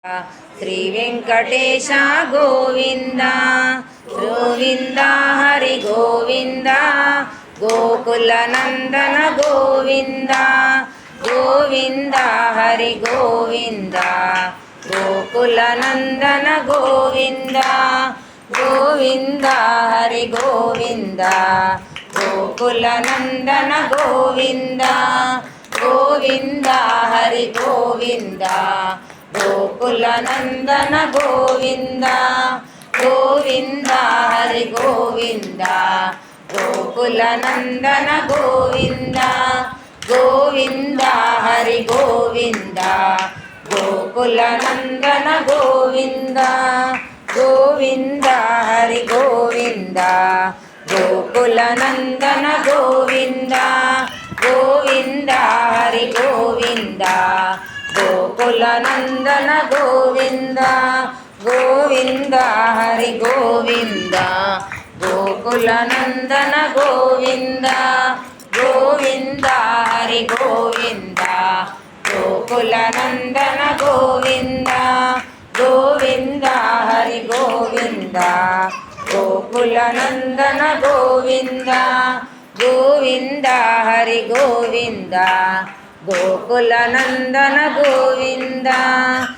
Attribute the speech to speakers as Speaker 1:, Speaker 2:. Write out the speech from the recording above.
Speaker 1: Shri Venkatesh Govind Govind Hari Govind Gokul Nandan Govind Govind Hari Govind Gokul Nandan Govind Govind Hari Govind Gokul Nandan Govind Govind Hari Govind Gokul Nandan Govind Govind Hari Govind Gokul Nandan Govind Govind Hari Govind Gokul Nandan Govind Govind Hari Govind Gokul Nandan Govind Govind Hari Govind Gokul Nandan Govind Govind Hari Govind Gokul Nandan Govind Govind Hari Govind Gokul Nandan Govind Govind Hari Govind Gokul Nandan Govind Govind Hari Govind Gokul Nandan Govind